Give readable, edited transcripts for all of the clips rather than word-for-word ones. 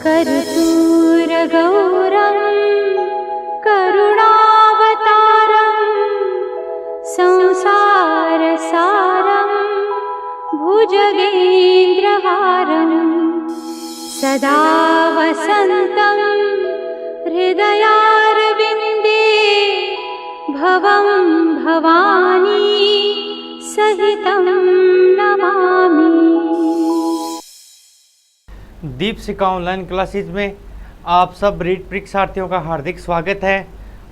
कर्पूरगौरं करुणावतारं संसारसारं भुजगेन्द्रहारं सदा वसन्तं हृदयारविन्दे भवं भवानी सहितं नमामि। दीपशिखा ऑनलाइन क्लासेज में आप सब रीट परीक्षार्थियों का हार्दिक स्वागत है।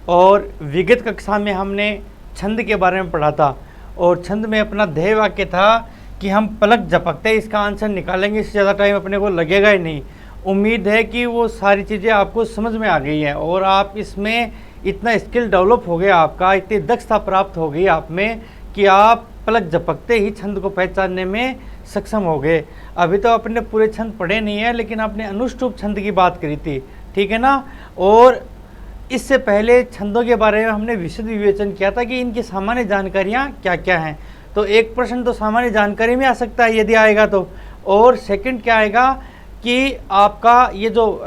और विगत कक्षा में हमने छंद के बारे में पढ़ा था और छंद में अपना ध्येय वाक्य था कि हम पलक झपकते ही इसका आंसर निकालेंगे, इससे ज़्यादा टाइम अपने को लगेगा ही नहीं। उम्मीद है कि वो सारी चीज़ें आपको समझ में आ गई हैं और आप इसमें इतना स्किल डेवलप हो गया, आपका इतनी दक्षता प्राप्त हो गई आप में कि आप पलक झपकते ही छंद को पहचानने में सक्षम हो गए। अभी तो आपने पूरे छंद पढ़े नहीं है, लेकिन आपने अनुष्टुप छंद की बात करी थी, ठीक है ना। और इससे पहले छंदों के बारे में हमने विशद विवेचन किया था कि इनकी सामान्य जानकारियाँ क्या क्या हैं। तो एक प्रश्न तो सामान्य जानकारी में आ सकता है यदि आएगा तो, और सेकंड क्या आएगा कि आपका ये जो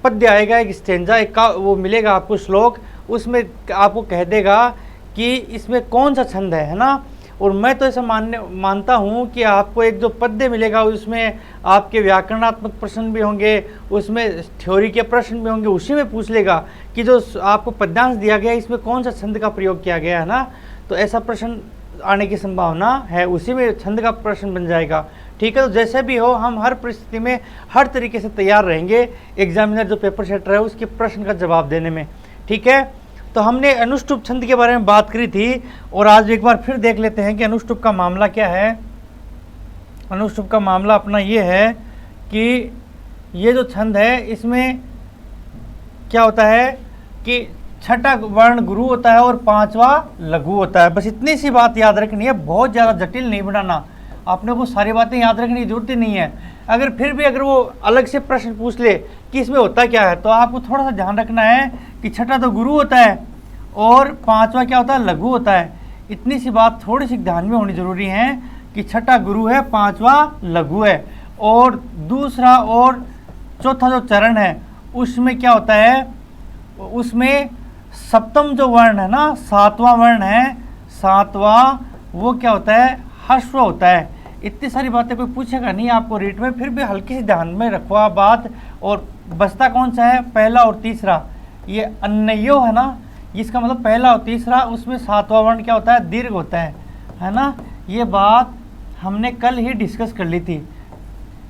पद्य आएगा, एक स्टेंजा, एक का वो मिलेगा आपको श्लोक, उसमें आपको कह देगा कि इसमें कौन सा छंद है ना। और मैं तो ऐसा मानता हूँ कि आपको एक जो पद्य मिलेगा उसमें आपके व्याकरणात्मक प्रश्न भी होंगे, उसमें थ्योरी के प्रश्न भी होंगे, उसी में पूछ लेगा कि जो आपको पद्यांश दिया गया है इसमें कौन सा छंद का प्रयोग किया गया है ना। तो ऐसा प्रश्न आने की संभावना है, उसी में छंद का प्रश्न बन जाएगा, ठीक है। तो जैसे भी हो हम हर परिस्थिति में हर तरीके से तैयार रहेंगे एग्जामिनर जो पेपर सेटर है उसके प्रश्न का जवाब देने में, ठीक है। तो हमने अनुष्टुप छंद के बारे में बात करी थी और आज एक बार फिर देख लेते हैं कि अनुष्टुप का मामला क्या है। अनुष्टुप का मामला अपना ये है कि ये जो छंद है इसमें क्या होता है कि छठा वर्ण गुरु होता है और पांचवा लघु होता है। बस इतनी सी बात याद रखनी है, बहुत ज़्यादा जटिल नहीं बनाना, आपने को सारी बातें याद रखने की जरूरत ही नहीं है। अगर फिर भी अगर वो अलग से प्रश्न पूछ ले कि इसमें होता क्या है, तो आपको थोड़ा सा ध्यान रखना है कि छठा तो गुरु होता है और पांचवा क्या होता है, लघु होता है। इतनी सी बात थोड़ी सी ध्यान में होनी जरूरी है कि छठा गुरु है, पांचवा लघु है। और दूसरा और चौथा जो चरण है उसमें क्या होता है, उसमें सप्तम जो वर्ण है ना, सातवां वर्ण है, सातवां वो क्या होता है, हर्ष होता है। इतनी सारी बातें कोई पूछेगा नहीं आपको रीट में, फिर भी हल्की सी ध्यान में रखो आप बात। और बचता कौन सा है, पहला और तीसरा, ये अन्यो है ना, इसका मतलब पहला और तीसरा, उसमें सातवां वर्ण क्या होता है, दीर्घ होता है ना। ये बात हमने कल ही डिस्कस कर ली थी।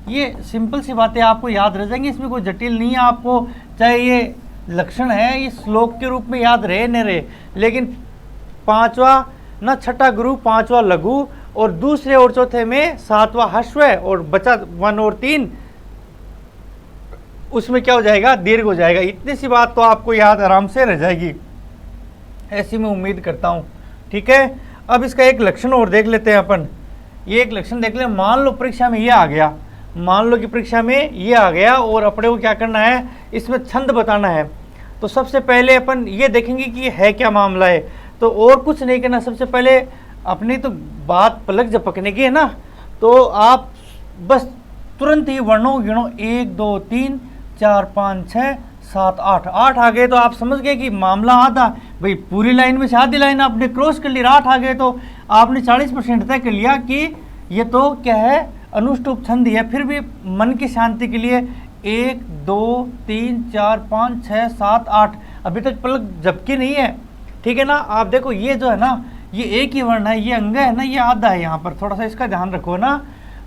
ये सिंपल सी बातें आपको याद रह जाएंगी, इसमें कोई जटिल नहीं है। आपको चाहे ये लक्षण है ये श्लोक के रूप में याद रहे न रहे, लेकिन पांचवा ना, छठा गुरु, पांचवा लघु और दूसरे और चौथे में सातवां हस्व और बचा 1 और 3 उसमें क्या हो जाएगा, दीर्घ हो जाएगा। इतनी सी बात तो आपको याद आराम से रह जाएगी, ऐसी मैं उम्मीद करता हूँ, ठीक है। अब इसका एक लक्षण और देख लेते हैं अपन। ये एक लक्षण देख ले, मान लो परीक्षा में ये आ गया, मान लो कि परीक्षा में ये आ गया और अपने को क्या करना है, इसमें छंद बताना है। तो सबसे पहले अपन ये देखेंगे कि है क्या मामला है। तो और कुछ नहीं करना, सबसे पहले अपनी तो बात पलक झपकने की है ना, तो आप बस तुरंत ही वर्णों को गिनो, 1 2 3 4 5 6 7 8 8 आ गए तो आप समझ गए कि मामला आधा, भाई पूरी लाइन में से आधी लाइन आपने क्रॉस कर ली, 8 आ गए तो आपने 40% तय कर लिया कि ये तो क्या है, अनुष्टुप छंद है। फिर भी मन की शांति के लिए 1 2 3 4 5 6 7 8 अभी तक पलक झपकी नहीं है, ठीक है ना। आप देखो ये जो है ना, ये एक ही वर्ण है, ये अंग है ना, ये आधा है, यहाँ पर थोड़ा सा इसका ध्यान रखो ना।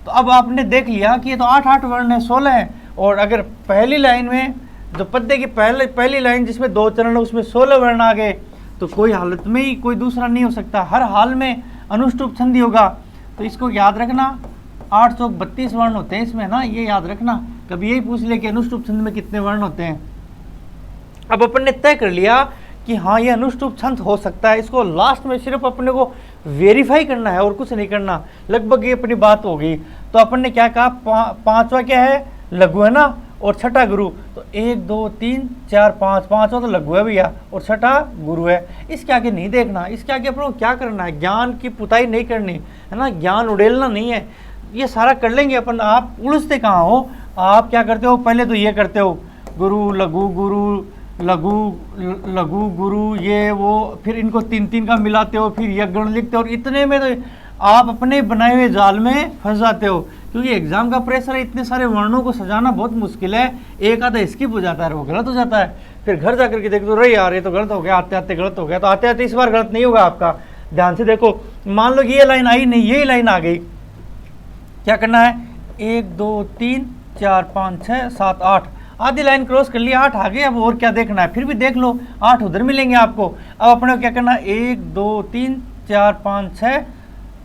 तो अब आपने देख लिया कि ये तो 8 वर्ण है, 16 है। और अगर पहली लाइन में जो पद्य की पहली लाइन जिसमें 2 चरण है उसमें 16 वर्ण आ गए, तो कोई हालत में ही कोई दूसरा नहीं हो सकता, हर हाल में अनुष्टुप छंद होगा। तो इसको याद रखना, 8 चौक 32 वर्ण होते हैं इसमें ना, ये याद रखना। कभी यही पूछ ले कि अनुष्टुप छंद में कितने वर्ण होते हैं। अब अपन ने तय कर लिया कि हाँ ये अनुष्टुप छंद हो सकता है, इसको लास्ट में सिर्फ अपने को वेरीफाई करना है और कुछ नहीं करना, लगभग ये अपनी बात हो गई। तो अपन ने क्या कहा, पांचवा क्या है, लघु है ना, और छठा गुरु। तो 1 2 3 4 5, पांचवा तो लघु है भैया और छठा गुरु है। इसके आगे नहीं देखना, इसके आगे अपन को क्या करना है, ज्ञान की पुताई नहीं करनी है ना, ज्ञान उड़ेलना नहीं है, ये सारा कर लेंगे अपन। आप उलझते कहाँ हो, आप क्या करते हो, पहले तो ये करते हो गुरु लघु लघु गुरु ये वो, फिर इनको 3 का मिलाते हो, फिर यह गण लिखते हो, और इतने में तो आप अपने बनाए हुए जाल में फंस जाते हो, क्योंकि एग्जाम का प्रेशर है, इतने सारे वर्णों को सजाना बहुत मुश्किल है, एक आधा स्किप हो जाता है, वो गलत हो जाता है, फिर घर जाकर के देखते हो अरे यार ये तो गलत हो गया, आते आते गलत हो गया। तो आते आते इस बार गलत नहीं होगा आपका, ध्यान से देखो। मान लो ये लाइन आई नहीं, ये लाइन आ गई, क्या करना है, 1 2 3 4 5 6 7 8, आधी लाइन क्रॉस कर लिया, 8 आ गए, अब और क्या देखना है, फिर भी देख लो 8 उधर मिलेंगे आपको। अब अपने को क्या करना है, 1 2 3 4 5 6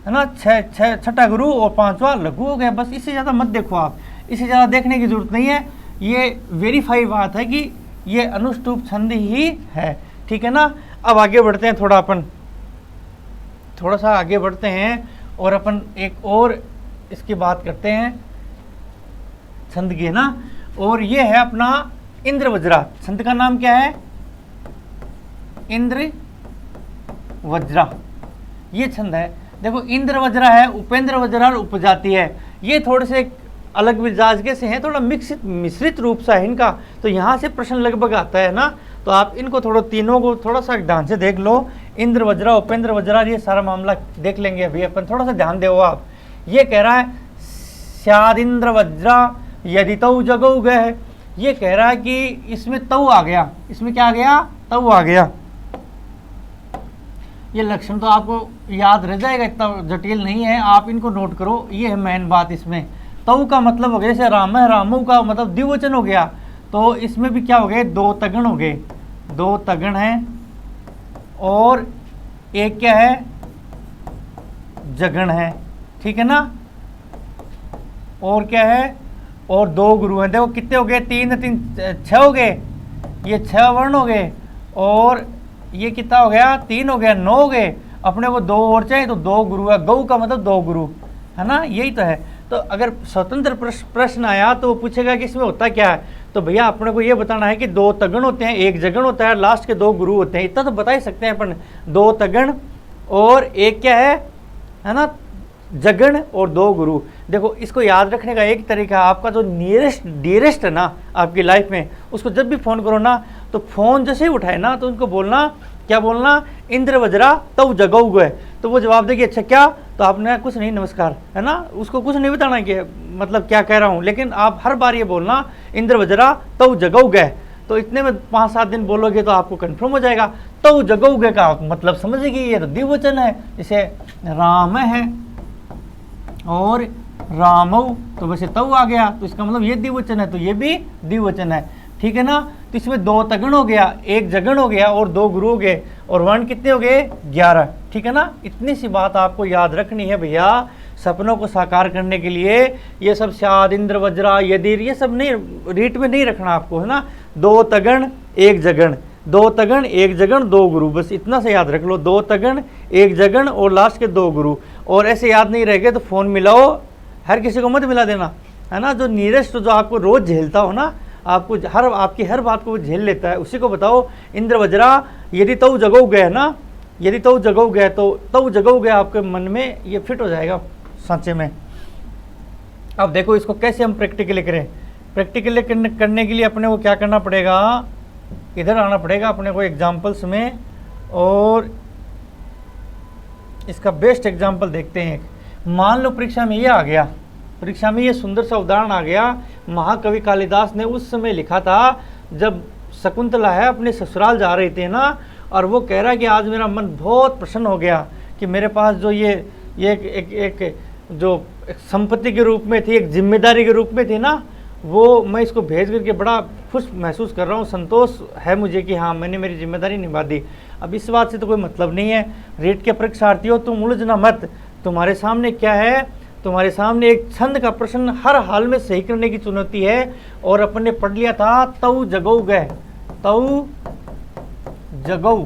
है ना, 6 छठा गुरु और 5वां लघु हो गया, बस। इससे ज़्यादा मत देखो आप, इससे ज़्यादा देखने की जरूरत नहीं है, ये वेरीफाई बात है कि ये अनुष्टुप छंद ही है, ठीक है ना। अब आगे बढ़ते हैं, थोड़ा सा आगे बढ़ते हैं और अपन एक और इसकी बात करते हैं छंद की, है ना। और ये है अपना इंद्र वज्रा, छंद का नाम क्या है, इंद्र वज्रा, ये छंद है। देखो इंद्र वज्रा है, उपेंद्र वज्रा और उपजाति है, ये थोड़े से अलग मिजाज के से हैं, थोड़ा मिश्रित रूप सा है इनका, तो यहाँ से प्रश्न लगभग आता है ना। तो आप इनको तीनों को थोड़ा सा ध्यान से देख लो, इंद्र वज्रा उपेंद्र वज्रा, ये सारा मामला देख लेंगे अभी अपन, थोड़ा सा ध्यान दो आप। ये कह रहा है स्यादिंद्र वज्रा यदि तऊ जगऊ गए, ये कह रहा है कि इसमें तऊ आ गया, इसमें क्या आ गया, तऊ आ गया। ये लक्षण तो आपको याद रह जाएगा, इतना जटिल नहीं है, आप इनको नोट करो, ये है मेन बात इसमें। तऊ का मतलब हो गया, जैसे राम है, रामू का मतलब द्विवचन हो गया, तो इसमें भी क्या हो गए, 2 तगण हो गए, 2 तगण है, और एक क्या है, जगण है, ठीक है ना, और क्या है, और 2 गुरु हैं। देखो कितने हो गए, 3 3 6 हो गए, ये 6 वर्ण हो गए, और ये कितना हो गया, 3 हो गया, 9 हो गए। अपने को 2 और चाहिए, तो 2 गुरु है, गौ का मतलब 2 गुरु, है ना, यही तो है। तो अगर स्वतंत्र प्रश्न आया तो वो पूछेगा कि इसमें होता क्या है, तो भैया अपने को ये बताना है कि 2 तगण होते हैं, 1 जगण होता है, लास्ट के 2 गुरु होते हैं, इतना तो बता ही सकते हैं अपन। 2 तगण और एक क्या है ना, जगण और 2 गुरु। देखो इसको याद रखने का एक तरीका, आपका जो नियरेस्ट डियरेस्ट है ना आपकी लाइफ में, उसको जब भी फ़ोन करो ना, तो फ़ोन जैसे ही उठाए ना, तो उनको बोलना, क्या बोलना, इंद्र वज्रा तऊ जगऊ गए, तो वो जवाब देगी अच्छा क्या, तो आपने कुछ नहीं, नमस्कार, है ना, उसको कुछ नहीं बताना कि मतलब क्या कह रहा हूँ, लेकिन आप हर बार ये बोलना इंद्र वज्रा तऊ जगऊ गए, तो इतने में 5-7 दिन बोलोगे तो आपको कंफर्म हो जाएगा। तऊ जगऊ गए का मतलब समझेगी, ये तो द्विवचन है, जैसे राम है और रामऊ, तो वैसे तऊ आ गया, तो इसका मतलब ये द्विवचन है, तो ये भी द्विवचन है, ठीक है ना। तो इसमें 2 तगण हो गया, 1 जगण हो गया, और 2 गुरु हो गए, और वर्ण कितने हो गए, 11, ठीक है ना। इतनी सी बात आपको याद रखनी है भैया, सपनों को साकार करने के लिए। ये सब स्याद इंद्र वज्रा यदि ये सब नहीं, रीट में नहीं रखना आपको, है ना। 2 तगण 1 जगण, 2 तगण 1 जगण 2 गुरु, बस इतना से याद रख लो, 2 तगण 1 जगण और लास्ट के 2 गुरु। और ऐसे याद नहीं रह गए तो फ़ोन मिलाओ, हर किसी को मत मिला देना, है ना। जो नियरेस्ट जो आपको रोज़ झेलता हो ना, आपको आपकी हर बात को वो झेल लेता है, उसी को बताओ। इंद्र वज्रा यदि तऊ जगऊ गए ना, यदि तऊ जगऊ गए, तो तऊ जगऊ गए आपके मन में ये फिट हो जाएगा सांचे में। अब देखो इसको कैसे हम प्रैक्टिकली करें। प्रैक्टिकली करने के लिए अपने को क्या करना पड़ेगा, इधर आना पड़ेगा अपने को एग्जाम्पल्स में, और इसका बेस्ट एग्जाम्पल देखते हैं। मान लो परीक्षा में ये आ गया, परीक्षा में ये सुंदर सा उदाहरण आ गया। महाकवि कालिदास ने उस समय लिखा था जब शकुंतला है अपने ससुराल जा रहे थे ना, और वो कह रहा है कि आज मेरा मन बहुत प्रसन्न हो गया कि मेरे पास जो ये एक जो संपत्ति के रूप में थी, एक जिम्मेदारी के रूप में थी ना, वो मैं इसको भेज करके बड़ा खुश महसूस कर रहा हूँ, संतोष है मुझे कि हाँ मैंने मेरी जिम्मेदारी निभा दी। अब इस बात से तो कोई मतलब नहीं है। रीट के परीक्षार्थियों तुम उलझना मत, तुम्हारे सामने क्या है, तुम्हारे सामने एक छंद का प्रश्न हर हाल में सही करने की चुनौती है। और अपन ने पढ़ लिया था तऊ जगऊ गए, तऊ जगऊ,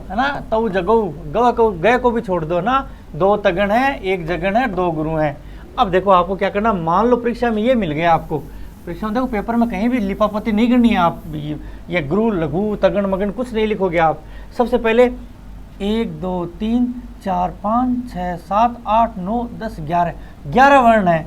है ना, तऊ जगऊ, गए को भी छोड़ दो ना। 2 तगण है, 1 जगण है, 2 गुरु हैं। अब देखो आपको क्या करना, मान लो परीक्षा में ये मिल गया आपको, परीक्षा में देखो पेपर में कहीं भी लिपापोती नहीं करनी है आप, ये गुरु लघु तगण मगन कुछ नहीं लिखोगे आप। सबसे पहले 1 2 3 4 5 6 7 8 9 10 11 11 वर्ण है,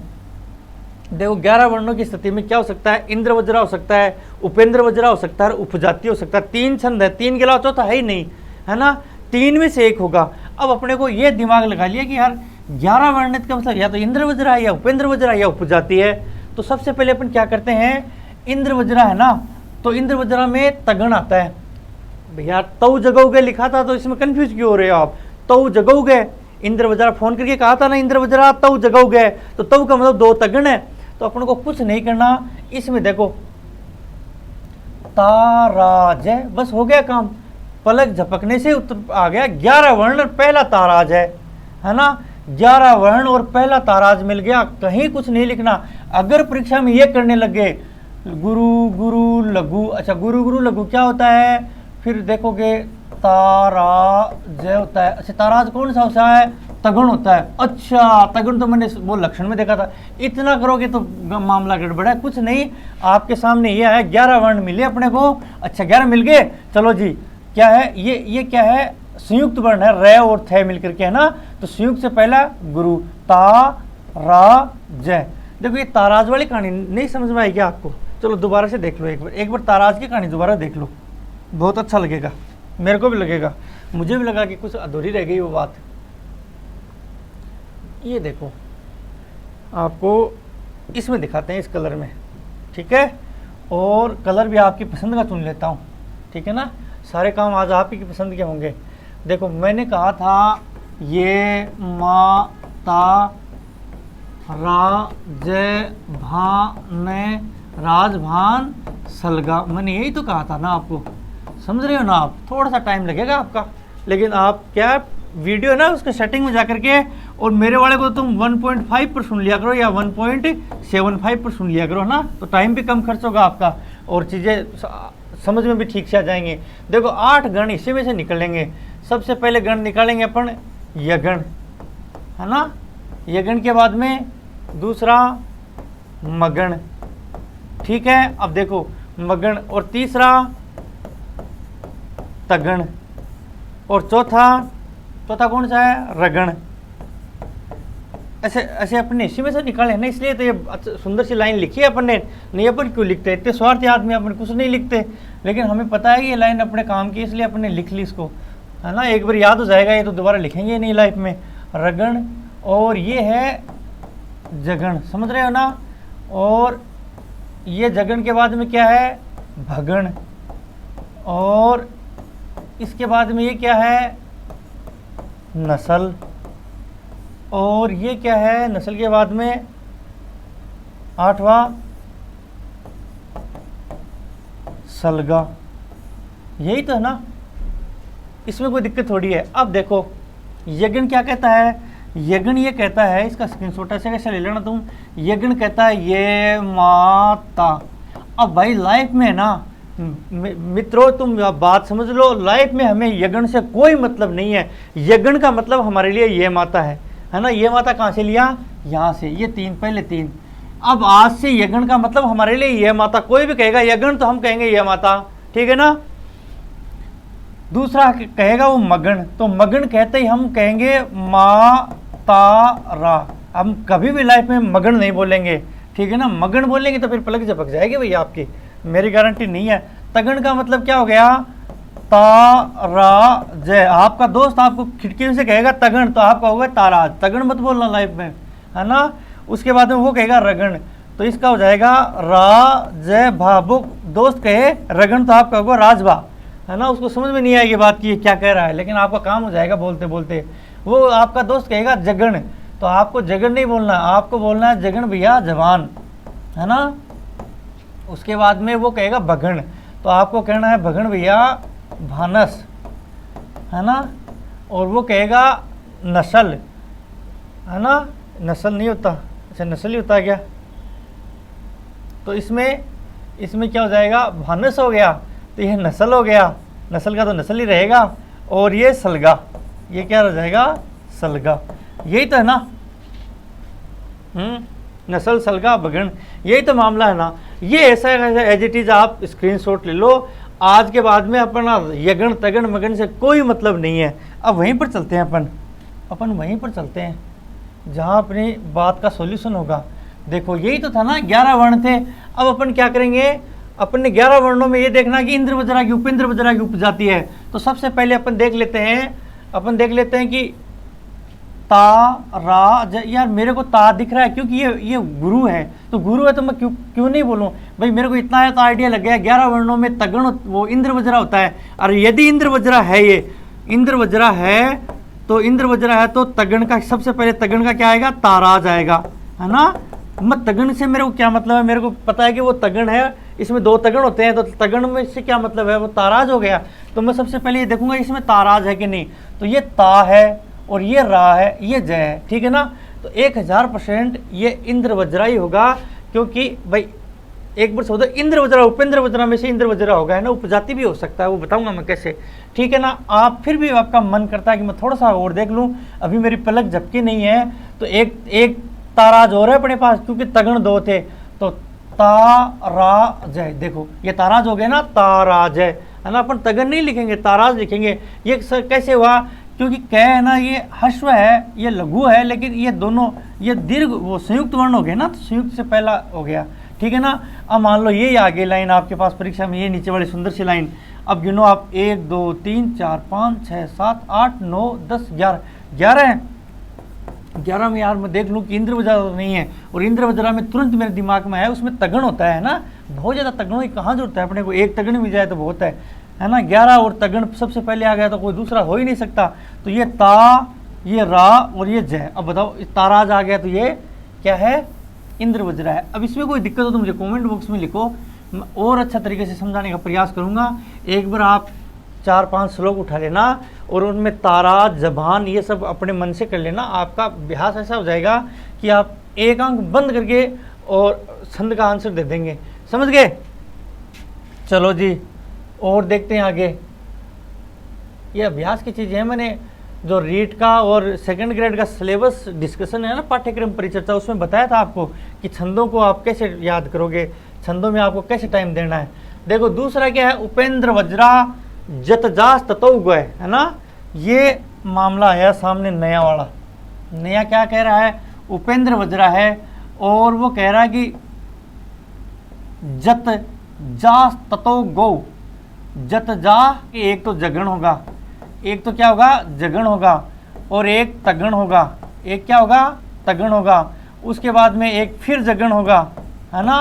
देखो 11 वर्णों की स्थिति में क्या हो सकता है, इंद्र वज्रा हो सकता है, उपेंद्र वज्रा हो सकता है, उपजाति हो सकता है। 3 छंद है, 3 के अलावा चौथा है ही नहीं, है ना, 3 में से एक होगा। अब अपने को ये दिमाग लगा लिया कि यार 11 वर्णित का मतलब या तो इंद्र वज्रा है या उपेंद्र वज्रा है या उपजाति है। तो सबसे पहले अपन क्या करते हैं, इंद्र वज्रा है ना, तो इंद्र वज्रा में तगण आता है। भैया तऊ जगोगे लिखा था, तो इसमें कंफ्यूज क्यों हो रहे हो आप, तऊ जगोगे, इंद्र वज्रा फोन करके कहा था ना, इंद्र वज्रा तऊ जगोगे, तो तऊ का मतलब 2 तगण है। तो अपन को कुछ नहीं करना, इसमें देखो ताराज है, बस हो गया काम, पलक झपकने से उत्तर आ गया। 11 वर्ण पहला ताराज है ना, 11 वर्ण और पहला ताराज मिल गया, कहीं कुछ नहीं लिखना। अगर परीक्षा में ये करने लगे गुरु गुरु लघु, अच्छा गुरु गुरु लघु क्या होता है, फिर देखोगे ताराज होता है। अच्छा ताराज कौन सा होता है, तगण होता है। अच्छा तगण तो मैंने वो लक्षण में देखा था। इतना करोगे तो मामला गड़बड़ है। कुछ नहीं, आपके सामने ये है 11 वर्ण मिले अपने को। अच्छा 11 मिल गए, चलो जी क्या है ये क्या है, संयुक्त वर्ण है, र और थ मिलकर के, है ना। तो संयुक्त से पहला गुरु, ता रा जय। देखो ये ताराज वाली कहानी नहीं समझ में आएगी आपको, चलो दोबारा से देख लो एक बार ताराज की कहानी दोबारा देख लो, बहुत अच्छा लगेगा, मेरे को भी लगेगा, मुझे भी लगा कि कुछ अधूरी रह गई वो बात। ये देखो आपको इसमें दिखाते हैं, इस कलर में, ठीक है, और कलर भी आपकी पसंद का चुन लेता हूँ, ठीक है ना। सारे काम आज आप ही की पसंद के होंगे। देखो मैंने कहा था ये माता रा जय भान राजभान सलगा, मैंने यही तो कहा था ना आपको, समझ रहे हो ना आप। थोड़ा सा टाइम लगेगा आपका, लेकिन आप क्या वीडियो है ना उसके सेटिंग में जाकर के, और मेरे वाले को तुम 1.5 पर सुन लिया करो या 1.75 पर सुन लिया करो ना, तो टाइम भी कम खर्च होगा आपका और चीज़ें समझ में भी ठीक से आ जाएंगे। देखो 8 गण इसी में से निकलेंगे। सबसे पहले गण निकालेंगे अपन यगण, है ना, यगण के बाद में दूसरा मगण, ठीक है। अब देखो मगण, और तीसरा तगण, और चौथा कौन सा है, रगण। ऐसे ऐसे अपने इसी में से निकाले ना, इसलिए तो ये सुंदर सी लाइन लिखी है अपन ने। नहीं अपन क्यों लिखते, इतने स्वार्थी आदमी अपन कुछ नहीं लिखते, लेकिन हमें पता है कि ये लाइन अपने काम की, इसलिए अपन ने लिख ली इसको, है ना। एक बार याद हो जाएगा ये तो दोबारा लिखेंगे नहीं लाइफ में। रगण, और ये है जगण, समझ रहे हो ना। और ये जगण के बाद में क्या है, भगण, और इसके बाद में ये क्या है, नस्ल, और ये क्या है, नस्ल के बाद में 8वां सलगा। यही तो है ना, इसमें कोई दिक्कत थोड़ी है। अब देखो यज्ञ क्या कहता है, यज्ञ ये कहता है, इसका स्क्रीनशॉट ऐसे कैसे ले लेना तुम। यज्ञ कहता है ये माता। अब भाई लाइफ में ना मित्रों तुम बात समझ लो, लाइफ में हमें यज्ञ से कोई मतलब नहीं है। यज्ञ का मतलब हमारे लिए ये माता है ना। ये माता कहाँ से लिया, यहाँ से, ये 3 पहले 3। अब आज से यज्ञ का मतलब हमारे लिए ये माता, कोई भी कहेगा यज्ञ तो हम कहेंगे ये माता, ठीक है ना। दूसरा कहेगा वो मगन, तो मगन कहते ही हम कहेंगे मातारा। हम कभी भी लाइफ में मगन नहीं बोलेंगे, ठीक है ना। मगन बोलेंगे तो फिर पलक झपक जाएगी भैया आपकी, मेरी गारंटी नहीं है। तगन का मतलब क्या हो गया, तारा जय। आपका दोस्त आपको खिड़की से कहेगा तगन, तो आपका होगा ताराज। तगन मत बोलना लाइफ में, है ना। उसके बाद में वो कहेगा रगन, तो इसका हो जाएगा रा जय भाबुक। दोस्त कहे रगन तो आपका होगा राजभा, है ना। उसको समझ में नहीं आएगी बात की क्या कह रहा है, लेकिन आपका काम हो जाएगा बोलते बोलते। वो आपका दोस्त कहेगा जगन, तो आपको जगन नहीं बोलना, आपको बोलना है जगन भैया जवान, है ना। उसके बाद में वो कहेगा भगन, तो आपको कहना है भगन भैया भानस, है ना। और वो कहेगा नस्ल, है ना। नस्ल नहीं होता, अच्छा नस्ल ही होता है क्या, तो इसमें क्या हो जाएगा, भानस हो गया, तो यह नस्ल हो गया। नस्ल का तो नस्ल ही रहेगा। और ये सलगा, ये क्या हो जाएगा, सलगा। यही तो है ना, नस्ल सलगा भगन, यही तो मामला है ना। ये ऐसा एज इट इज आप स्क्रीनशॉट ले लो। आज के बाद में अपना यगन तगन मगन से कोई मतलब नहीं है। अब वहीं पर चलते हैं अपन वहीं पर चलते हैं जहाँ अपनी बात का सॉल्यूशन होगा। देखो यही तो था ना, 11 वर्ण थे। अब अपन क्या करेंगे, अपन ने 11 वर्णों में ये देखना कि इंद्र वज्रा की उपेंद्र वज्रा की उपजाति है। तो सबसे पहले अपन देख लेते हैं कि ता रा ज, यार मेरे को ता दिख रहा है क्योंकि ये गुरु है, तो गुरु है तो मैं क्यों नहीं बोलूं भाई, मेरे को इतना है तो आइडिया लग गया। 11 वर्णों में तगण वो इंद्र वज्रा होता है। और यदि इंद्र वज्रा है, ये इंद्र वज्रा है तो तगण का सबसे पहले तगण का क्या आएगा, ताराज आएगा, है ना। मत तगण से मेरे को क्या मतलब है, मेरे को पता है कि वो तगण है, इसमें 2 तगण होते हैं, तो तगण में से क्या मतलब है, वो ताराज हो गया। तो मैं सबसे पहले ये देखूंगा इसमें ताराज है कि नहीं। तो ये ता है और ये रा है, ये जय है, ठीक है ना। तो 1000% ये इंद्र वज्रा ही होगा, क्योंकि भाई एक बार सोचो इंद्र वज्रा उपेंद्र वज्रा में से इंद्र वज्रा होगा, है ना। उपजाति भी हो सकता है, वो बताऊंगा मैं कैसे, ठीक है ना। आप फिर भी आपका मन करता है कि मैं थोड़ा सा और देख लूं, अभी मेरी पलक झपकी नहीं है, तो एक ताराज हो रहा है अपने पास, क्योंकि तगण 2 थे। तो ताराज है, देखो ये ताराज हो गया ना, ताराज है ना। अपन तगण नहीं लिखेंगे, ताराज लिखेंगे। ये कैसे हुआ, क्योंकि कै है ना, ये हश्व है, ये लघु है, लेकिन ये दोनों ये दीर्घ वो संयुक्त वर्ण हो गए ना, तो संयुक्त से पहला हो गया, ठीक है ना। अब मान लो ये आगे लाइन आपके पास परीक्षा में, ये नीचे वाली सुंदर सी लाइन। अब गिनो आप 1 2 3 4 5 6 7 8 9 10 11 है। 11 में यार मैं देख लूँ कि इंद्र वज्रा तो नहीं है, और इंद्र वज्रा में तुरंत मेरे दिमाग में है उसमें तगण होता है ना। बहुत ज़्यादा तगड़ों की कहाँ जरूरत है अपने को, एक तगड़ मिल जाए तो बहुत है ना। 11 और तगण सबसे पहले आ गया तो कोई दूसरा हो ही नहीं सकता। तो ये ता, ये रा और ये जय। अब बताओ ताराज आ गया, तो ये क्या है, इंद्र वज्रा है। अब इसमें कोई दिक्कत हो तो मुझे कमेंट बॉक्स में लिखो, मैं और अच्छा तरीके से समझाने का प्रयास करूंगा। एक बार आप 4-5 श्लोक उठा लेना और उनमें तारा जबान ये सब अपने मन से कर लेना, आपका अभ्यास ऐसा हो जाएगा कि आप एक आंख बंद करके और छंद का आंसर दे देंगे, समझ गए। चलो जी और देखते हैं आगे। ये अभ्यास की चीज़ है, मैंने जो रीट का और 2nd ग्रेड का सिलेबस डिस्कशन है ना, पाठ्यक्रम परिचर्चा, उसमें बताया था आपको कि छंदों को आप कैसे याद करोगे, छंदों में आपको कैसे टाइम देना है। देखो दूसरा क्या है, उपेंद्र वज्रा जतजास ततो गए, है ना। ये मामला आया सामने नया वाला। नया क्या कह रहा है, उपेंद्र वज्रा है और वो कह रहा है कि जत जास ततो गौ। जत जा एक तो जगण होगा, एक तो क्या होगा, जगण होगा, और एक तगण होगा, एक क्या होगा, तगण होगा। उसके बाद में एक फिर जगण होगा, है ना,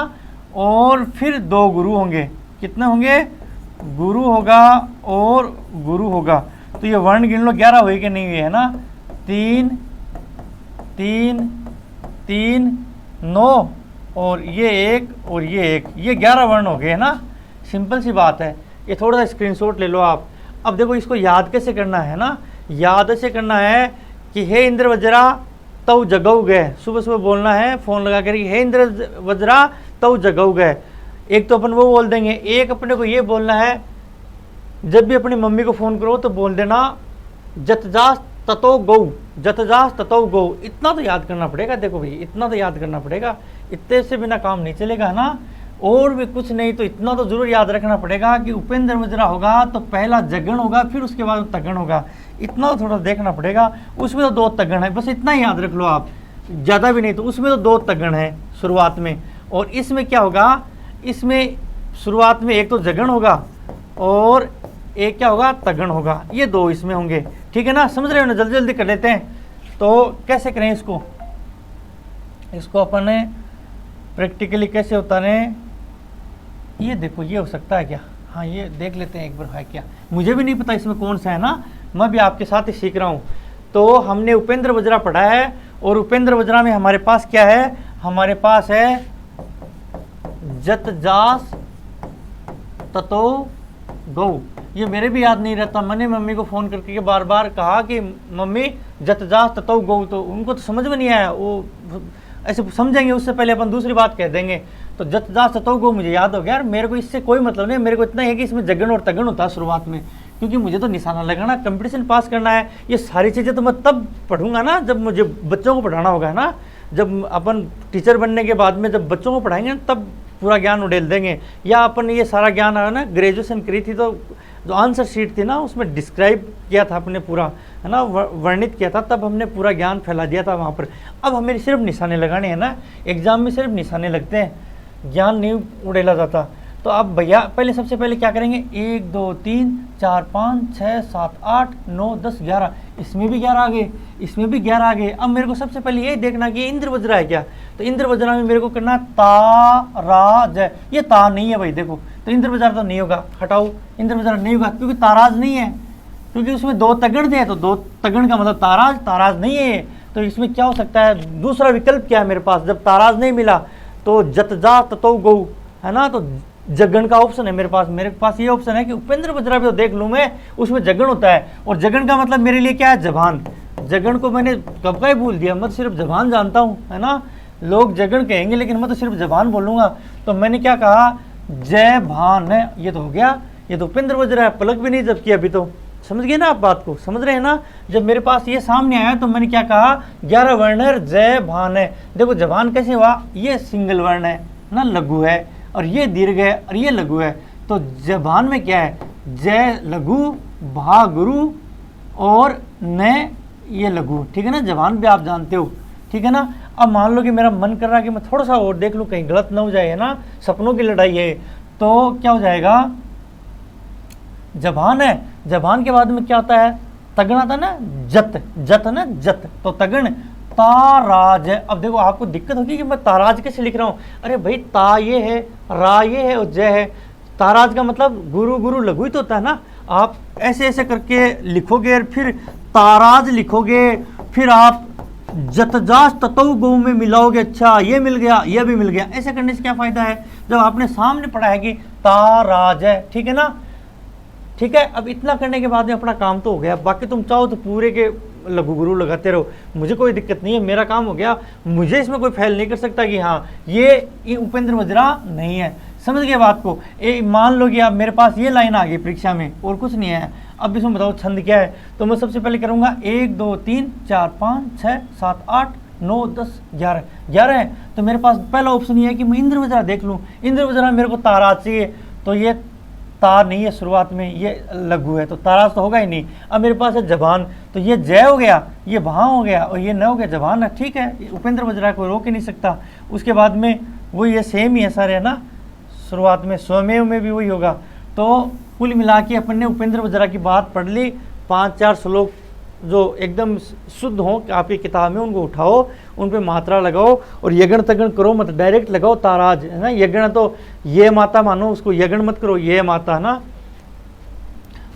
और फिर 2 गुरु होंगे। कितने होंगे, गुरु होगा और गुरु होगा। तो ये वर्ण गिन लो 11 हुए कि नहीं हुए, है ना। 3 3 3 9 और ये 1 और ये 1, ये 11 वर्ण हो गए, है ना। सिंपल सी बात है, ये थोड़ा सा स्क्रीनशॉट ले लो आप। अब देखो इसको याद कैसे करना है ना, याद ऐसे करना है कि हे इंद्र वज्रा तव जगऊ गए। सुबह सुबह बोलना है फ़ोन लगा कर, हे इंद्र वज्रा तव जगऊ गए। एक तो अपन वो बोल देंगे, एक अपने को ये बोलना है, जब भी अपनी मम्मी को फ़ोन करो तो बोल देना जतजास ततो गौ, जतजास ततो गौ। इतना तो याद करना पड़ेगा, देखो भाई इतना तो याद करना पड़ेगा, इतने से बिना काम नहीं चलेगा ना। और भी कुछ नहीं तो इतना तो जरूर याद रखना पड़ेगा कि उपेंद्र वज्रा होगा तो पहला जगण होगा, फिर उसके बाद तगण होगा। इतना तो थोड़ा देखना पड़ेगा। उसमें तो 2 तगण है, बस इतना ही याद रख लो आप, ज़्यादा भी नहीं। तो उसमें तो 2 तगण है शुरुआत में, और इसमें क्या होगा, इसमें शुरुआत में एक तो जगण होगा और एक क्या होगा, तगण होगा। ये 2 इसमें होंगे, ठीक है ना। समझ रहे हो ना, जल्दी जल्दी कर लेते हैं। तो कैसे करें इसको, इसको अपन ने प्रैक्टिकली कैसे उतारें, ये देखो ये हो सकता है क्या, हाँ ये देख लेते हैं एक बार है क्या। मुझे भी नहीं पता इसमें कौन सा है ना, मैं भी आपके साथ ही सीख रहा हूँ। तो हमने उपेंद्र वज्रा पढ़ा है, और उपेंद्र वज्रा में हमारे पास क्या है, हमारे पास है जत जास ततो गौ। ये मेरे भी याद नहीं रहता, मैंने मम्मी को फ़ोन करके बार बार कहा कि मम्मी जत जास ततो गौ, तो उनको तो समझ में नहीं आया, वो ऐसे समझेंगे उससे पहले अपन दूसरी बात कह देंगे। तो जत जास ततो गौ मुझे याद हो गया यार, मेरे को इससे कोई मतलब नहीं, मेरे को इतना है कि इसमें जगण और तगण होता है शुरुआत में, क्योंकि मुझे तो निशाना लगाना, कंपटीशन पास करना है। ये सारी चीज़ें तो मैं तब पढ़ूंगा ना जब मुझे बच्चों को पढ़ाना होगा ना। जब अपन टीचर बनने के बाद में जब बच्चों को पढ़ाएंगे तब पूरा ज्ञान उड़ेल देंगे। या अपन ये सारा ज्ञान है ना, ग्रेजुएशन करी थी तो जो आंसर शीट थी ना उसमें डिस्क्राइब किया था अपने पूरा, है ना, वर्णित किया था, तब हमने पूरा ज्ञान फैला दिया था वहाँ पर। अब हमें सिर्फ निशाने लगाने हैं ना, एग्जाम में सिर्फ निशाने लगते हैं, ज्ञान नहीं उड़ेला जाता। तो अब भैया पहले सबसे पहले क्या करेंगे, 1 2 3 4 5 6 7 8 9 10 11, इसमें भी 11 आ गए, इसमें भी 11 आ गए। अब मेरे को सबसे पहले ये देखना कि इंद्र वज्रा है क्या, तो इंद्र वज्रा में मेरे को करना ता रा जय, ये ता नहीं है भाई देखो, तो इंद्र वज्रा तो नहीं होगा, हटाओ, इंद्र वज्रा नहीं होगा क्योंकि ताराज नहीं है, क्योंकि उसमें 2 तगड़ थे, तो 2 तगड़ का मतलब ताराज, ताराज नहीं है। तो इसमें क्या हो सकता है, दूसरा विकल्प क्या है मेरे पास, जब ताराज नहीं मिला तो जत जा ततो गौ, है ना, तो जगन का ऑप्शन है मेरे पास ये ऑप्शन है कि उपेंद्र वज्रा भी तो देख लूँ मैं, उसमें जगन होता है, और जगन का मतलब मेरे लिए क्या है, जबान। जगन को मैंने कब का ही भूल दिया, मैं तो सिर्फ जबान जानता हूँ, है ना, लोग जगन कहेंगे लेकिन मैं तो सिर्फ जबान बोलूँगा। तो मैंने क्या कहा, जय भान है, ये तो हो गया, ये तो उपेंद्र वज्रा है, पलक भी नहीं जब किया अभी तो, समझ गए ना आप बात को, समझ रहे हैं ना। जब मेरे पास ये सामने आया तो मैंने क्या कहा, 11 वर्ण है, जय भान है। देखो जबान कैसे हुआ, ये सिंगल वर्ण है ना, लघु है, और ये दीर्घ है और ये लघु है, तो जबान में क्या है, जय लघु, भा गुरु और न ये लघु, ठीक है ना, जबान भी आप जानते हो, ठीक है ना। अब मान लो कि मेरा मन कर रहा है कि मैं थोड़ा सा और देख लूँ कहीं गलत ना हो जाए, है ना, सपनों की लड़ाई है, तो क्या हो जाएगा, जबान है, जबान के बाद में क्या होता है, तगन आता ना, जत, जत ना, जत, तो तगन ताराज है। अब देखो आपको दिक्कत होगी कि मैं ताराज कैसे लिख रहा हूँ, अरे भाई ता ये है, रा ये है और जय है, ताराज का मतलब गुरु गुरु लघु ही तो होता है ना। आप ऐसे ऐसे करके लिखोगे और फिर ताराज लिखोगे, फिर आप जतजास ततौ गौ में मिलाओगे, अच्छा ये मिल गया, ये भी मिल गया, ऐसे करने से क्या फायदा है, जब आपने सामने पढ़ा है कि ताराज है, ठीक है ना, ठीक है। अब इतना करने के बाद में अपना काम तो हो गया, बाकी तुम चाहो तो पूरे के लघु गुरु लगाते रहो, मुझे कोई दिक्कत नहीं है, मेरा काम हो गया, मुझे इसमें कोई फेल नहीं कर सकता कि हाँ ये उपेंद्र वज्रा नहीं है, समझ गए बात को। मान लो कि अब मेरे पास ये लाइन आ गई परीक्षा में और कुछ नहीं है, अब इसमें बताओ छंद क्या है, तो मैं सबसे पहले करूँगा 1 2 3 4 5 6 7 8 9 10 11, 11 है, तो मेरे पास पहला ऑप्शन ये है कि मैं इंद्र वज्रा देख लूँ। इंद्र वज्रा मेरे को ताराज चाहिए, तो ये तार नहीं है शुरुआत में, ये लघु है, तो ताराज तो होगा ही नहीं। अब मेरे पास है जबान, तो ये जय हो गया, ये वहाँ हो गया और ये न हो गया, जबान है, ठीक है, उपेंद्र वज्रा को रोक ही नहीं सकता। उसके बाद में वो ये सेम ही है सारे, है ना, शुरुआत में स्वमेव में भी वही होगा। तो कुल मिला के अपन ने उपेंद्र वज्रा की बात पढ़ ली, 5-4 श्लोक जो एकदम शुद्ध हो आपकी किताब में, उनको उठाओ, उन पे मात्रा लगाओ और यगण तगण करो, मत डायरेक्ट लगाओ ताराज, है ना, यगण तो ये माता मानो, उसको यगण मत करो, ये माता, है ना।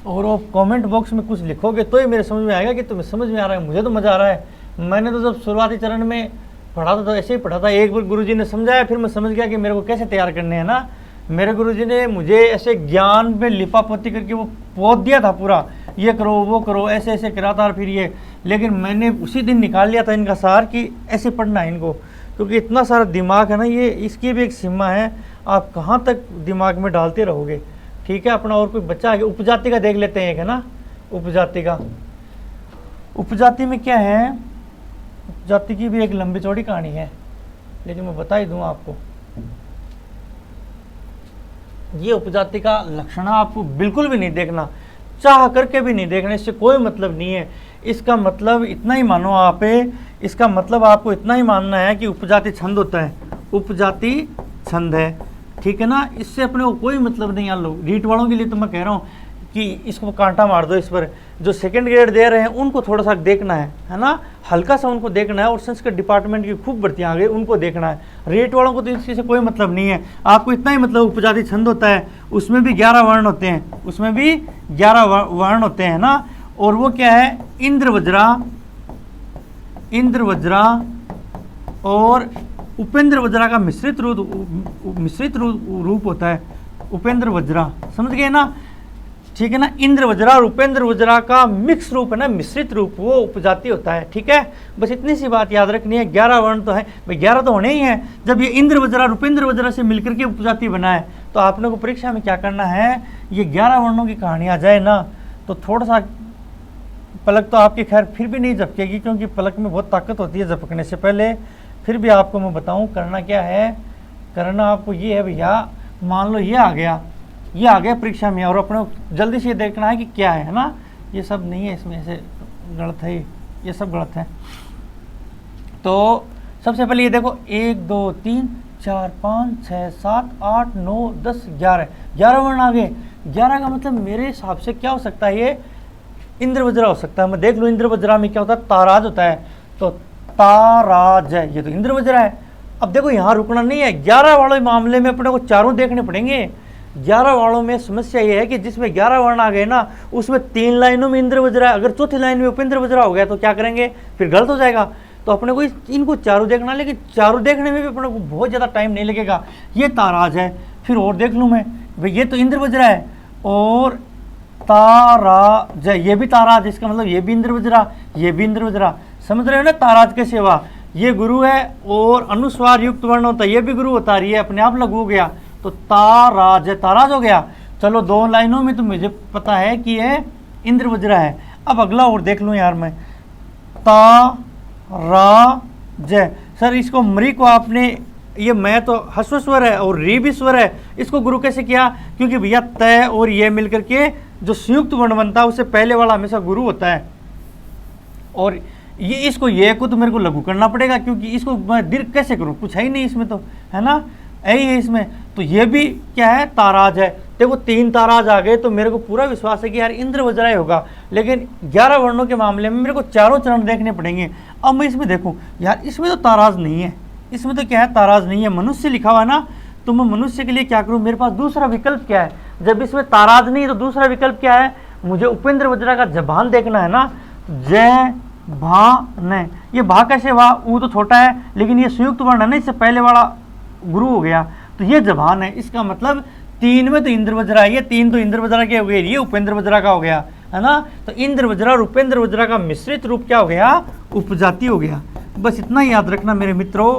और वो कमेंट बॉक्स में कुछ लिखोगे तो ही मेरे समझ में आएगा कि तुम्हें समझ में आ रहा है, मुझे तो मज़ा आ रहा है। मैंने तो जब शुरुआती चरण में पढ़ा था तो ऐसे ही पढ़ा था, एक बार गुरुजी ने समझाया, फिर मैं समझ गया कि मेरे को कैसे तैयार करने हैं ना। मेरे गुरुजी ने मुझे ऐसे ज्ञान में लिपापोती करके वो पोत दिया था पूरा, ये करो वो करो, ऐसे ऐसे करा था, फिर ये, लेकिन मैंने उसी दिन निकाल लिया था इनका सार कि ऐसे पढ़ना है इनको, क्योंकि इतना सारा दिमाग है ना, ये इसकी भी एक सीमा है, आप कहाँ तक दिमाग में डालते रहोगे, ठीक है। अपना और कोई बच्चा आगे उपजाति का देख लेते हैं, है ना, उपजाति का, उपजाति में क्या है, उपजाति की भी एक लंबी चौड़ी कहानी है, लेकिन मैं बता ही दूँ आपको। ये उपजाति का लक्षण आपको बिल्कुल भी नहीं देखना, चाह करके भी नहीं देखना, इससे कोई मतलब नहीं है। इसका मतलब इतना ही मानो आप, इसका मतलब आपको इतना ही मानना है कि उपजाति छंद होता है, उपजाति छंद है, ठीक है ना। इससे अपने को कोई मतलब नहीं। यार लोग रीट वालों के लिए तो मैं कह रहा हूँ कि इसको कांटा मार दो, इस पर जो सेकंड ग्रेड दे रहे हैं उनको थोड़ा सा देखना है ना, हल्का सा उनको देखना है, और संस्कृत डिपार्टमेंट की खूब भर्तियाँ आ गई, उनको देखना है। रेट वालों को तो इससे से कोई मतलब नहीं है, आपको इतना ही मतलब उपजाति छंद होता है, उसमें भी 11 वर्ण होते हैं, उसमें भी 11 वर्ण होते हैं ना। और वो क्या है, इंद्र वज्रा, इंद्र वज्रा और उपेंद्र वज्रा का मिश्रित रूप होता है उपेंद्र वज्रा, समझ गए ना, ठीक है ना। इंद्र वज्रा और उपेंद्र वज्रा का मिक्स रूप है ना, मिश्रित रूप, वो उपजाति होता है, ठीक है। बस इतनी सी बात याद रखनी है। 11 वर्ण तो है भाई, 11 तो होने ही है। जब ये इंद्र वज्रा और उपेंद्र वज्रा से मिलकर के उपजाति बना है, तो आपने को परीक्षा में क्या करना है, ये 11 वर्णों की कहानी आ जाए ना, तो थोड़ा सा पलक तो आपकी खैर फिर भी नहीं झपकेगी, क्योंकि पलक में बहुत ताकत होती है झपकने से पहले। फिर भी आपको मैं बताऊं करना क्या है, करना आपको ये है भैया, मान लो ये आ गया, ये आ गया परीक्षा में, और अपने को जल्दी से देखना है कि क्या है ना। ये सब नहीं है इसमें, ऐसे गलत है, ये सब गलत है। तो सबसे पहले ये देखो 1 2 3 4 5 6 7 8 9 10 11 11 वर्ण आ गए। 11 का मतलब मेरे हिसाब से क्या हो सकता है, ये इंद्र वज्रा हो सकता है। मैं देख लूँ इंद्र वज्रा में क्या होता है, ताराज होता है, तो ताराज है, ये तो इंद्र वज्रा है। अब देखो यहाँ रुकना नहीं है, 11 वाले मामले में अपने को चारों देखने पड़ेंगे। 11 वालों में समस्या ये है कि जिसमें 11 वर्ण आ गए ना, उसमें 3 लाइनों में इंद्र वज्रा है। अगर चौथी लाइन में उपेंद्र वज्रा हो गया तो क्या करेंगे, फिर गलत हो जाएगा। तो अपने को इनको चारों देखना, लेकिन चारों देखने में भी अपने को बहुत ज़्यादा टाइम नहीं लगेगा। ये ताराज है, फिर और देख लूँ मैं, भाई ये तो इंद्र वज्रा है, और ताराज है, ये भी ताराज, इसका मतलब ये भी इंद्र वज्रा, ये भी इंद्र वज्रा। समझ रहे हो ना, ताराज के सेवा ये गुरु है, और अनुस्वार युक्त वर्ण होता है, ये भी गुरु होता है, ये अपने आप लघु हो गया, तो ताराज है, ताराज हो गया। चलो 2 लाइनों में तो मुझे पता है कि ये इंद्र वज्रा है। अब अगला और देख लूँ यार मैं, ताराज। सर इसको मरी को आपने, ये मैं तो हस्व स्वर है और री भी स्वर है, इसको गुरु कैसे किया, क्योंकि भैया तय और ये मिलकर के जो संयुक्त वर्ण बनता है उससे पहले वाला हमेशा गुरु होता है। और ये इसको ये को तो मेरे को लघु करना पड़ेगा, क्योंकि इसको मैं दीर्घ कैसे करूँ, कुछ है ही नहीं इसमें, तो है ना, यही है इसमें। तो ये भी क्या है, ताराज है। देखो 3 ताराज आ गए, तो मेरे को पूरा विश्वास है कि यार इंद्र वज्रा ही होगा। लेकिन 11 वर्णों के मामले में मेरे को चारों चरण देखने पड़ेंगे। अब मैं इसमें देखूँ यार, इसमें तो ताराज नहीं है, इसमें तो क्या है, ताराज नहीं है, मनुष्य लिखा हुआ है ना। तो मैं मनुष्य के लिए क्या करूँ, मेरे पास दूसरा विकल्प क्या है, जब इसमें ताराज नहीं तो दूसरा विकल्प क्या है, मुझे उपेंद्र वज्रा का जबान देखना है ना। जय भा न, ये भा कैसे भा, ऊ तो छोटा है, लेकिन ये संयुक्त वर्ण है ना, इससे पहले वाला गुरु हो गया, तो ये जबान है। इसका मतलब 3 में तो इंद्र वज्रा है, ये 3 तो इंद्र वज्रा के हो गए, ये उपेंद्र वज्रा का हो गया, है ना। तो इंद्र वज्रा और उपेंद्र वज्रा का मिश्रित रूप क्या हो गया, उपजाति हो गया। बस इतना याद रखना मेरे मित्रों,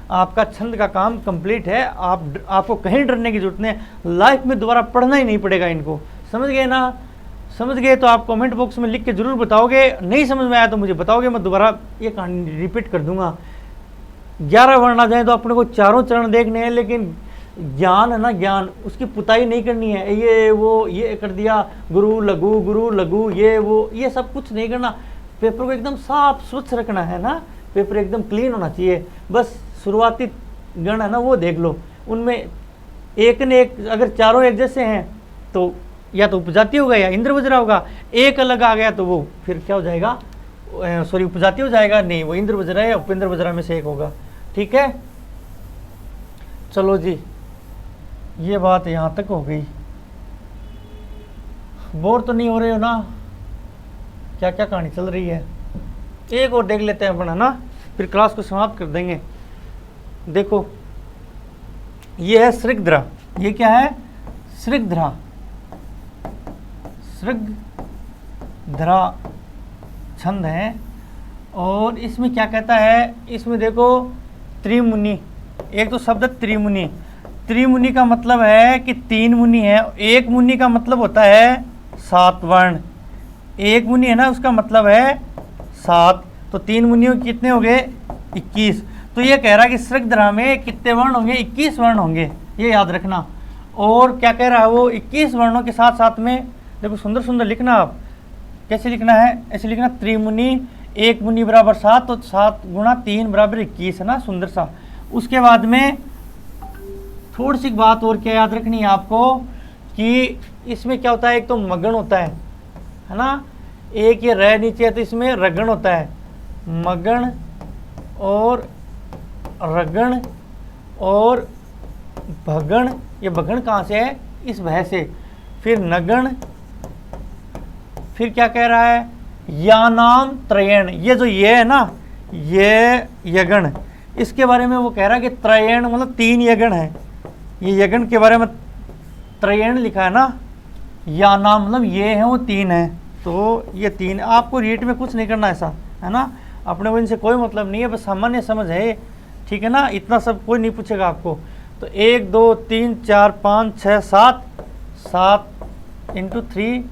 आपका छंद का काम कंप्लीट है। आपको कहीं डरने की जरूरत नहीं, लाइफ में दोबारा पढ़ना ही नहीं पड़ेगा इनको। समझ गए ना, समझ गए तो आप कमेंट बॉक्स में लिख के जरूर बताओगे, नहीं समझ में आया तो मुझे बताओगे, मैं दोबारा ये कहानी रिपीट कर दूंगा। 11 वर्ण आ जाए तो अपने को चारों चरण देखने हैं, लेकिन ज्ञान है ना, ज्ञान उसकी पुताई नहीं करनी है, ये वो ये कर दिया, गुरु लघु ये वो, ये सब कुछ नहीं करना। पेपर को एकदम साफ स्वच्छ रखना है ना, पेपर एकदम क्लीन होना चाहिए। बस शुरुआती गण है ना, वो देख लो, उनमें एक ने एक, अगर चारों एक जैसे हैं तो या तो उपजाति होगा या इंद्र वज्रा होगा। एक अलग आ गया तो वो फिर क्या हो जाएगा, सॉरी उपजाति हो जाएगा, नहीं वो इंद्र वज्रा या उपेंद्र वज्रा में से एक होगा। ठीक है, चलो जी, ये बात यहाँ तक हो गई। बोर तो नहीं हो रहे हो ना, क्या क्या कहानी चल रही है, एक और देख लेते हैं अपन, है ना, फिर क्लास को समाप्त कर देंगे। देखो ये है श्रृगध्रा, ये क्या है, श्रृगध्रा, श्रृगध्रा छंद है। और इसमें क्या कहता है, इसमें देखो त्रिमुनि, एक तो शब्द त्रिमुनि, त्रिमुनि का मतलब है कि 3 मुनि है। एक मुनि का मतलब होता है 7 वर्ण, एक मुनि है ना उसका मतलब है 7, तो 3 मुनियों कितने हो गए, 21। तो ये कह रहा है कि श्रृगध्रा में कितने वर्ण होंगे, 21 वर्ण होंगे, ये याद रखना। और क्या कह रहा है वो, 21 वर्णों के साथ साथ में देखो सुंदर सुंदर लिखना। आप कैसे लिखना है, ऐसे लिखना, त्रिमुनि, एक मुनि बराबर 7, तो 7 गुणा 3 बराबर 21, है ना, सुंदर सा। उसके बाद में थोड़ी सी बात और क्या याद रखनी है आपको, कि इसमें क्या होता है, एक तो मगन होता है ना, एक ये रह नीचे है तो इसमें रगण होता है, मगन और रगण और भगण। ये भगण कहाँ से है, इस भय से। फिर नगण, फिर क्या कह रहा है, यानाम त्रयण, ये जो ये है ना, ये यगण, इसके बारे में वो कह रहा है कि त्रयण मतलब 3 यगण है। ये यगण के बारे में त्रयण लिखा है ना, यानाम मतलब ये है वो 3 है, तो ये 3 आपको रीट में कुछ नहीं करना ऐसा, है ना, अपने को इनसे कोई मतलब नहीं है, बस सामान्य समझ है, ठीक है ना, इतना सब कोई नहीं पूछेगा आपको। तो 1 2 3 4 5 6 7 7 × 3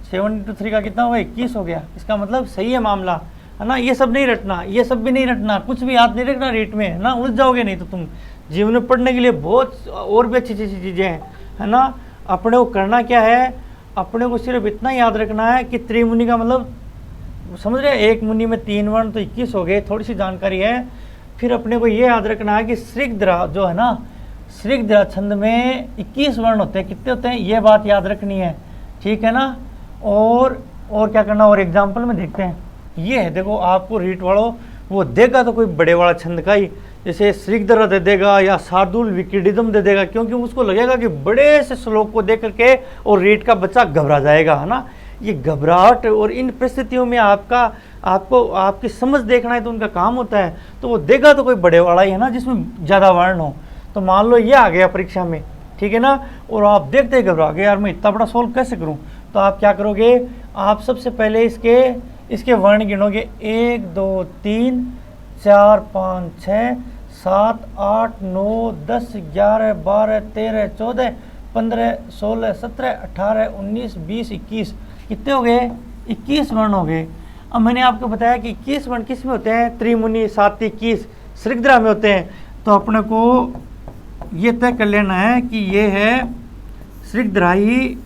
7 × 3 का कितना हुआ, 21 हो गया। इसका मतलब सही है मामला, है ना। ये सब नहीं रटना, ये सब भी नहीं रटना, कुछ भी याद नहीं रखना रीट में, ना उलझ जाओगे, नहीं तो तुम जीवन में पढ़ने के लिए बहुत और भी अच्छी अच्छी चीज़ें हैं, है ना। अपने को करना क्या है, अपने को सिर्फ इतना याद रखना है कि त्रिमुनि का मतलब समझ रहे, एक मुनि में 3 वर्ण तो 21 हो गए, थोड़ी सी जानकारी है। फिर अपने को ये याद रखना है कि श्रीग्धरा जो है ना, श्रीग्धरा छंद में 21 वर्ण होते हैं, कितने होते हैं ये बात याद रखनी है, ठीक है ना। और क्या करना, और एग्जाम्पल में देखते हैं। ये है देखो, आपको रीट वालों वो देगा तो कोई बड़े वाला छंद का ही, जैसे श्रीग्धरा दे देगा या शार्दुल विकिडिदम दे देगा, क्योंकि उसको लगेगा कि बड़े से श्लोक को देख करके और रीट का बच्चा घबरा जाएगा, है ना। ये घबराहट और इन परिस्थितियों में आपको आपकी समझ देखना है तो उनका काम होता है। तो वो देगा तो कोई बड़े वाला ही है ना, जिसमें ज़्यादा वर्ण हो। तो मान लो ये आ गया परीक्षा में, ठीक है ना, और आप देखते ही घबरा गए, यार मैं इतना बड़ा सोल्व कैसे करूं। तो आप क्या करोगे, आप सबसे पहले इसके वर्ण गिनोगे, 1 2 3 4 5 6 7 8 9 10 11 12 13 14 15 16 17 18 19 20 21, कितने हो गए, 21 वर्ण हो गए। अब मैंने आपको बताया कि 21 वर्ण किस में होते हैं, त्रिमुनि 7 21 श्रीग्धरा में होते हैं। तो अपने को ये तय कर लेना है कि ये है श्रीग्धरा ही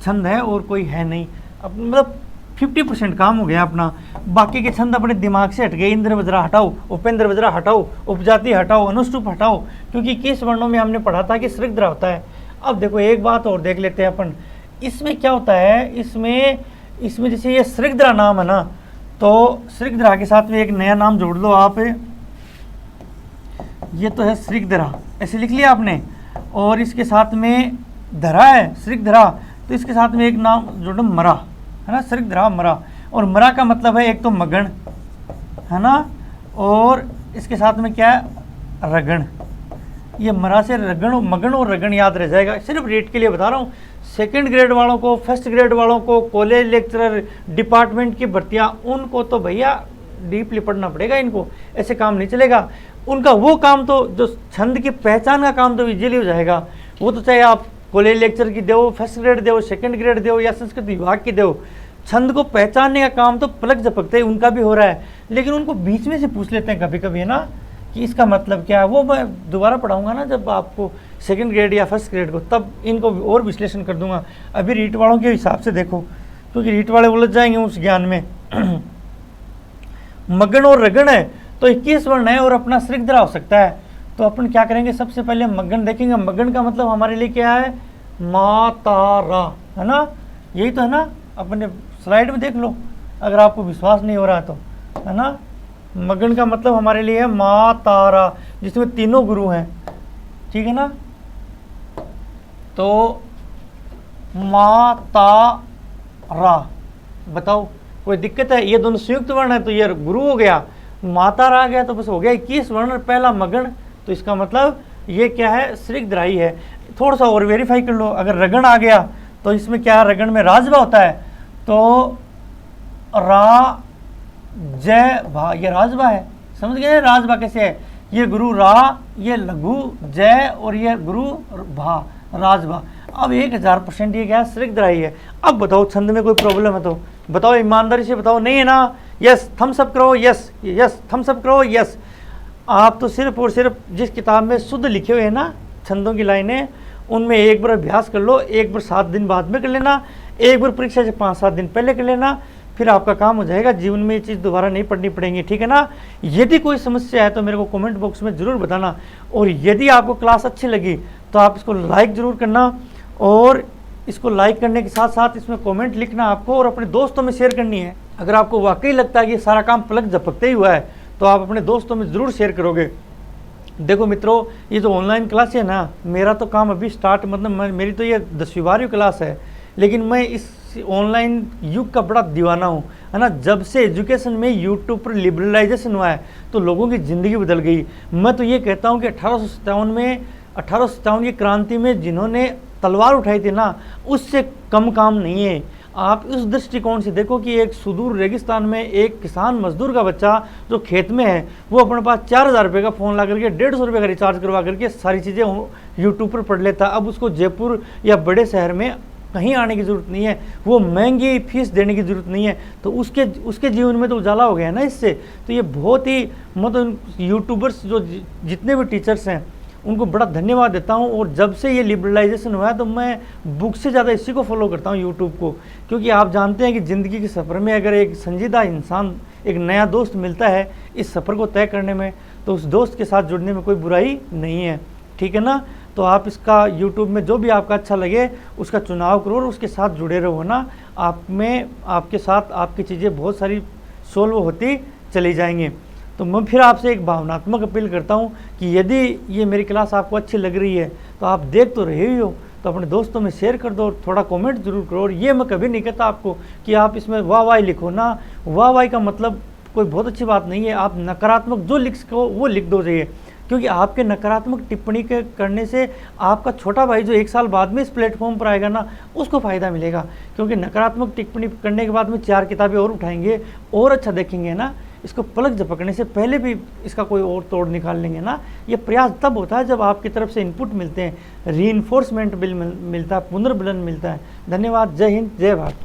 छंद है और कोई है नहीं। अब मतलब 50% काम हो गया अपना। बाकी के छंद अपने दिमाग से हट गए, इंद्र वज्रा हटाओ, उपेंद्र वज्रा हटाओ, उपजाति हटाओ, अनुष्टुप हटाओ, क्योंकि 21 वर्णों में हमने पढ़ा था कि श्रीग्धरा होता है। अब देखो एक बात और देख लेते हैं अपन, इसमें क्या होता है, इसमें जैसे ये श्रीग्धरा नाम है ना, तो श्रीग्धरा के साथ में एक नया नाम जोड़ लो आप, ये तो है श्रीग्धरा, ऐसे लिख लिया आपने, और इसके साथ में धरा है श्रीग्धरा, तो इसके साथ में एक नाम जोड़ो मरा, है ना, श्रीग्धरा मरा। और मरा का मतलब है एक तो मगन, है ना, और इसके साथ में क्या है, रगण। ये मरा से रगण, मगन और रगण याद रह जाएगा। सिर्फ रेट के लिए बता रहा हूँ, सेकंड ग्रेड वालों को, फर्स्ट ग्रेड वालों को, कॉलेज लेक्चरर, डिपार्टमेंट की भर्तियाँ, उनको तो भैया डीपली पढ़ना पड़ेगा, इनको ऐसे काम नहीं चलेगा। उनका वो काम तो जो छंद की पहचान का काम तो इजीली हो जाएगा, वो तो चाहे आप कॉलेज लेक्चर की दो, फर्स्ट ग्रेड दो, सेकंड ग्रेड दो, या संस्कृत विभाग की दो, छंद को पहचानने का काम तो पलक झपकते ही उनका भी हो रहा है। लेकिन उनको बीच में से पूछ लेते हैं कभी कभी, है ना, कि इसका मतलब क्या है। वो मैं दोबारा पढ़ाऊंगा ना जब आपको सेकंड ग्रेड या फर्स्ट ग्रेड को, तब इनको और विश्लेषण कर दूंगा। अभी रीट वालों के हिसाब से देखो, क्योंकि रीट वाले उलझ जाएंगे उस ज्ञान में। मगन और रगण है तो 21 वर्ण है और अपना श्रीग्धरा हो सकता है। तो अपन क्या करेंगे, सबसे पहले मगन देखेंगे। मगन का मतलब हमारे लिए क्या है, मातारा, है ना, यही तो है ना, अपने स्लाइड में देख लो अगर आपको विश्वास नहीं हो रहा तो, है ना। मगन का मतलब हमारे लिए है मातारा, जिसमें तीनों गुरु हैं, ठीक है ना। तो मातारा, बताओ कोई दिक्कत है, ये दोनों संयुक्त वर्ण है तो ये गुरु हो गया, मातारा आ गया तो बस हो गया 21 वर्ण, पहला मगन, तो इसका मतलब ये क्या है, श्रीग्धरा ही है। थोड़ा सा और वेरीफाई कर लो, अगर रगण आ गया तो इसमें क्या है, रगण में राजभा होता है, तो रा जय भा, ये राजभा है, समझ गए राजभा कैसे है, ये गुरु रा, ये लघु जय, और ये गुरु भा, राजभा। अब 1000% ये क्या है, श्रीग्धरा ही है। अब बताओ छंद में कोई प्रॉब्लम है तो बताओ, ईमानदारी से बताओ, नहीं है ना, यस थम्स अप करो, यस यस थम्स अप करो, यस। आप तो सिर्फ और सिर्फ जिस किताब में शुद्ध लिखे हुए हैं ना छंदों की लाइनें, उनमें एक बार अभ्यास कर लो, एक बार 7 दिन बाद में कर लेना, एक बार परीक्षा से 5-7 दिन पहले कर लेना, फिर आपका काम हो जाएगा। जीवन में ये चीज़ दोबारा नहीं पढ़नी पड़ेंगी, ठीक है ना। यदि कोई समस्या है तो मेरे को कमेंट बॉक्स में ज़रूर बताना, और यदि आपको क्लास अच्छी लगी तो आप इसको लाइक ज़रूर करना, और इसको लाइक करने के साथ साथ इसमें कमेंट लिखना आपको, और अपने दोस्तों में शेयर करनी है। अगर आपको वाकई लगता है कि सारा काम पलक झपकते ही हुआ है तो आप अपने दोस्तों में ज़रूर शेयर करोगे। देखो मित्रों, ये जो ऑनलाइन क्लास है ना, मेरा तो काम अभी स्टार्ट, मतलब मेरी तो ये 10वीं 12वीं क्लास है, लेकिन मैं इस ऑनलाइन युग का बड़ा दीवाना हूँ, है ना। जब से एजुकेशन में यूट्यूब पर लिबरलाइजेशन हुआ है तो लोगों की ज़िंदगी बदल गई। मैं तो ये कहता हूँ कि 1857 की क्रांति में जिन्होंने तलवार उठाई थी ना, उससे कम काम नहीं है। आप उस दृष्टिकोण से देखो कि एक सुदूर रेगिस्तान में एक किसान मजदूर का बच्चा जो खेत में है, वो अपने पास 4000 रुपये का फ़ोन ला करके 150 रुपये का रिचार्ज करवा करके सारी चीज़ें यूट्यूब पर पढ़ लेता। अब उसको जयपुर या बड़े शहर में कहीं आने की ज़रूरत नहीं है, वो महंगी फीस देने की ज़रूरत नहीं है, तो उसके जीवन में तो उजाला हो गया है ना इससे। तो ये बहुत ही, मतलब यूट्यूबर्स जो जितने भी टीचर्स हैं उनको बड़ा धन्यवाद देता हूँ। और जब से ये लिबरलाइजेशन हुआ है तो मैं बुक से ज़्यादा इसी को फॉलो करता हूँ, यूट्यूब को, क्योंकि आप जानते हैं कि ज़िंदगी के सफ़र में अगर एक संजीदा इंसान, एक नया दोस्त मिलता है इस सफ़र को तय करने में, तो उस दोस्त के साथ जुड़ने में कोई बुराई नहीं है, ठीक है ना। तो आप इसका यूट्यूब में जो भी आपका अच्छा लगे उसका चुनाव करो और उसके साथ जुड़े रहो ना। आप में आपके साथ आपकी चीज़ें बहुत सारी सोल्व होती चली जाएंगी। तो मैं फिर आपसे एक भावनात्मक अपील करता हूँ कि यदि ये मेरी क्लास आपको अच्छी लग रही है तो आप देख तो रहे ही हो, तो अपने दोस्तों में शेयर कर दो और थोड़ा कमेंट जरूर करो। और ये मैं कभी नहीं कहता आपको कि आप इसमें वाह वाह लिखो ना, वाह वाह का मतलब कोई बहुत अच्छी बात नहीं है। आप नकारात्मक जो लिख सको वो लिख दो चाहिए, क्योंकि आपके नकारात्मक टिप्पणी के करने से आपका छोटा भाई जो 1 साल बाद में इस प्लेटफॉर्म पर आएगा ना, उसको फ़ायदा मिलेगा। क्योंकि नकारात्मक टिप्पणी करने के बाद में 4 किताबें और उठाएंगे और अच्छा देखेंगे ना, इसको पलक झपकने से पहले भी इसका कोई और तोड़ निकाल लेंगे ना। ये प्रयास तब होता है जब आपकी तरफ से इनपुट मिलते हैं, रीइंफोर्समेंट मिलता है, पुनर्बलन मिलता है। धन्यवाद। जय हिंद, जय भारत।